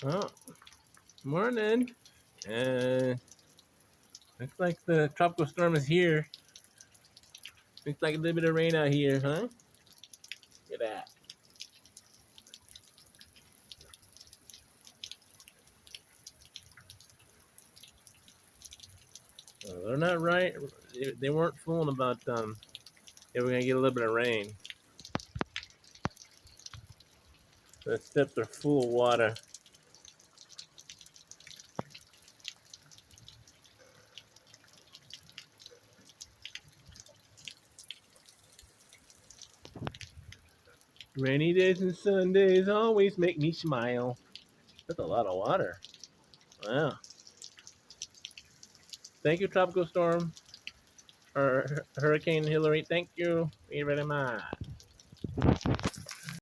Oh, morning. Uh, Looks like the tropical storm is here. Looks like a little bit of rain out here, huh? Look at that. They're not right. They weren't fooling about they were gonna get a little bit of rain. The steps are full of water. Rainy days and Sundays always make me smile. That's a lot of water. Wow. Thank you, tropical storm or Hurricane Hillary. Thank you very much.